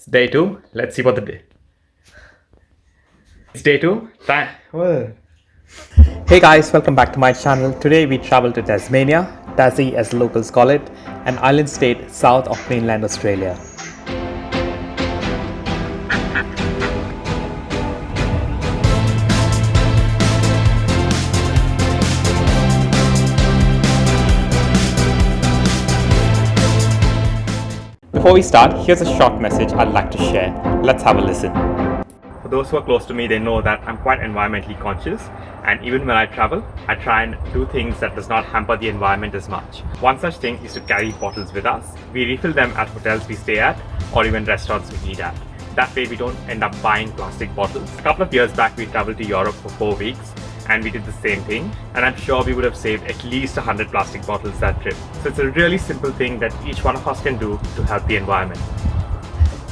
It's day two. Let's see what the day. It's day two. Hey guys, welcome back to my channel. Today we travel to Tasmania, Tassie as locals call it, an island state south of mainland Australia. Before we start, here's a short message I'd like to share. Let's have a listen. For those who are close to me, they know that I'm quite environmentally conscious, and even when I travel, I try and do things that does not hamper the environment as much. One such thing is to carry bottles with us. We refill them at hotels we stay at or even restaurants we eat at. That way we don't end up buying plastic bottles. A couple of years back we traveled to Europe for 4 weeks and we did the same thing, and I'm sure we would have saved at least 100 plastic bottles that trip. So it's a really simple thing that each one of us can do to help the environment.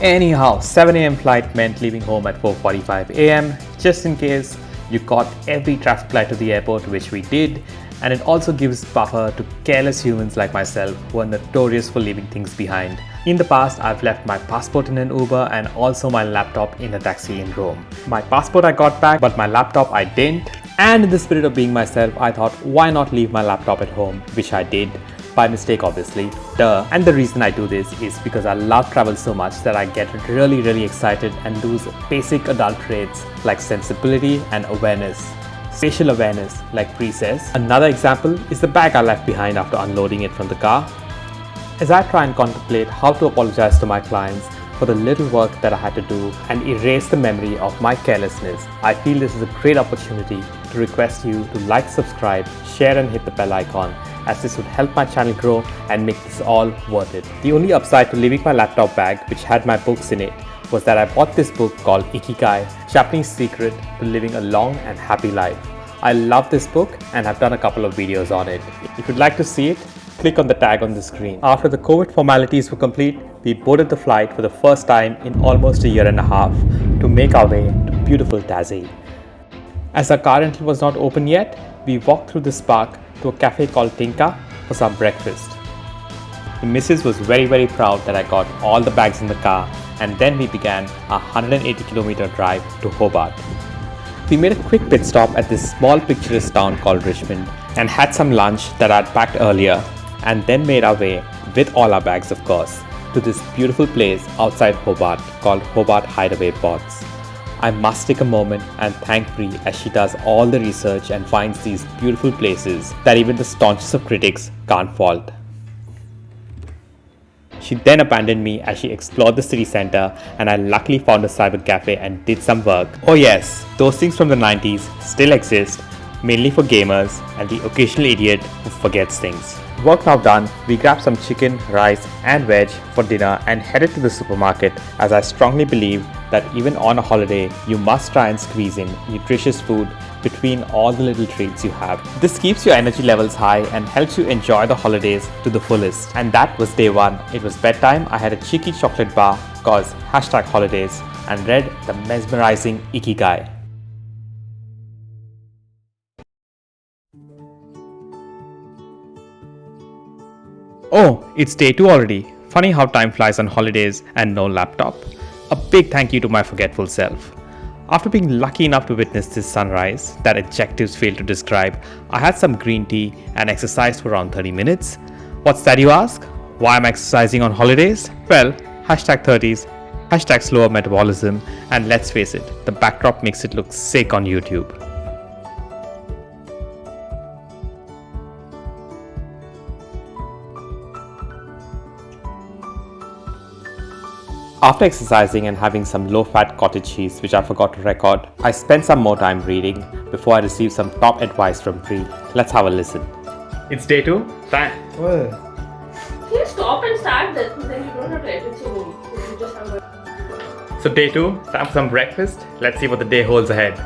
Anyhow, 7 a.m. flight meant leaving home at 4:45 a.m. just in case you caught every traffic light to the airport, which we did, and it also gives buffer to careless humans like myself who are notorious for leaving things behind. In the past, I've left my passport in an Uber and also my laptop in a taxi in Rome. My passport I got back, but my laptop I didn't. And in the spirit of being myself, I thought, why not leave my laptop at home, which I did. By mistake, obviously. Duh. And the reason I do this is because I love travel so much that I get really excited and lose basic adult traits like sensibility and awareness. Spatial awareness, like Pri says. Another example is the bag I left behind after unloading it from the car. As I try and contemplate how to apologize to my clients for the little work that I had to do and erase the memory of my carelessness, I feel this is a great opportunity to request you to like, subscribe, share and hit the bell icon, as this would help my channel grow and make this all worth it. The only upside to leaving my laptop bag, which had my books in it, was that I bought this book called Ikigai, Japanese Secret to Living a Long and Happy Life. I love this book and have done a couple of videos on it. If you'd like to see it, click on the tag on the screen. After the COVID formalities were complete, we boarded the flight for the first time in almost a year and a half to make our way to beautiful Tassie. As our car rental was not open yet, we walked through this park to a cafe called Tinka for some breakfast. The missus was very proud that I got all the bags in the car, and then we began a 180-kilometer drive to Hobart. We made a quick pit stop at this small picturesque town called Richmond and had some lunch that I'd packed earlier, and then made our way, with all our bags of course, to this beautiful place outside Hobart called Hobart Hideaway Bots. I must take a moment and thank Pri as she does all the research and finds these beautiful places that even the staunchest of critics can't fault. She then abandoned me as she explored the city centre, and I luckily found a cyber cafe and did some work. Oh yes, those things from the 90s still exist, mainly for gamers and the occasional idiot who forgets things. Work now done, we grabbed some chicken, rice and veg for dinner and headed to the supermarket, as I strongly believe that even on a holiday, you must try and squeeze in nutritious food between all the little treats you have. This keeps your energy levels high and helps you enjoy the holidays to the fullest. And that was day one. It was bedtime. I had a cheeky chocolate bar cause #holidays and read the mesmerizing Ikigai. Oh, it's day 2 already. Funny how time flies on holidays and no laptop. A big thank you to my forgetful self. After being lucky enough to witness this sunrise that adjectives fail to describe, I had some green tea and exercised for around 30 minutes. What's that, you ask? Why am I exercising on holidays? Well, #30s, #slower metabolism, and let's face it, the backdrop makes it look sick on YouTube. After exercising and having some low-fat cottage cheese, which I forgot to record, I spent some more time reading before I received some top advice from Pri. Let's have a listen. It's day 2. Can you stop and start this? Then you don't have to edit so you just have a... So day 2, time for some breakfast. Let's see what the day holds ahead.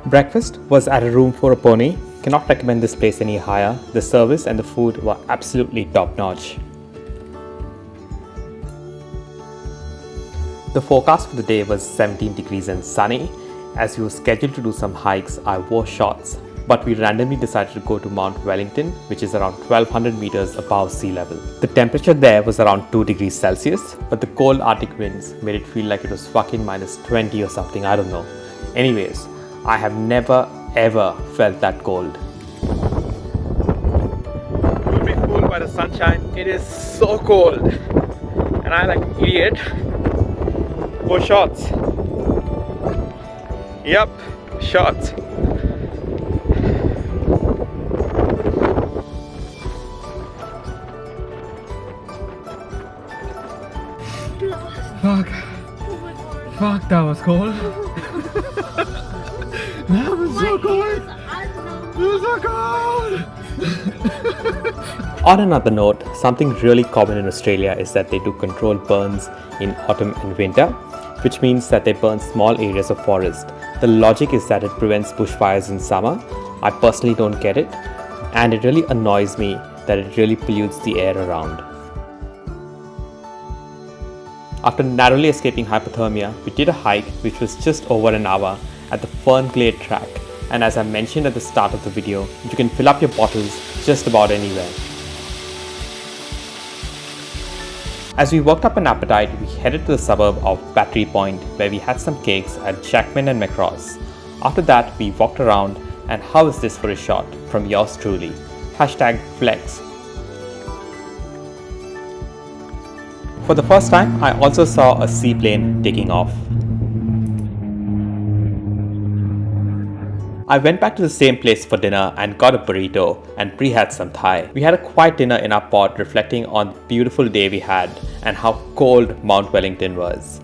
Breakfast was at a room for a pony. Cannot recommend this place any higher. The service and the food were absolutely top-notch. The forecast for the day was 17 degrees and sunny. As we were scheduled to do some hikes, I wore shorts, but we randomly decided to go to Mount Wellington, which is around 1200 meters above sea level. The temperature there was around 2 degrees Celsius, but the cold Arctic winds made it feel like it was fucking minus 20 or something, I don't know. Anyways, I have never ever felt that cold. Don't be fooled by the sunshine, it is so cold. And I, like an idiot, wore shorts. Yep, shorts. Fuck. Fuck, that was cold. That was so cold. It was so cold. On another note, something really common in Australia is that they do controlled burns in autumn and winter, which means that they burn small areas of forest. The logic is that it prevents bushfires in summer. I personally don't get it, and it really annoys me that it really pollutes the air around. After narrowly escaping hypothermia, we did a hike which was just over an hour at the Fernglade track, and as I mentioned at the start of the video, you can fill up your bottles just about anywhere. As we worked up an appetite, we headed to the suburb of Battery Point, where we had some cakes at Jackman and Macross. After that, we walked around, and how is this for a shot from yours truly? #flex. For the first time, I also saw a seaplane taking off. I went back to the same place for dinner and got a burrito, and Pri had some Thai. We had a quiet dinner in our pod reflecting on the beautiful day we had and how cold Mount Wellington was.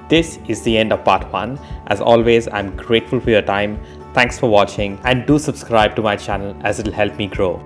This is the end of part 1. As always, I'm grateful for your time. Thanks for watching, and do subscribe to my channel as it'll help me grow.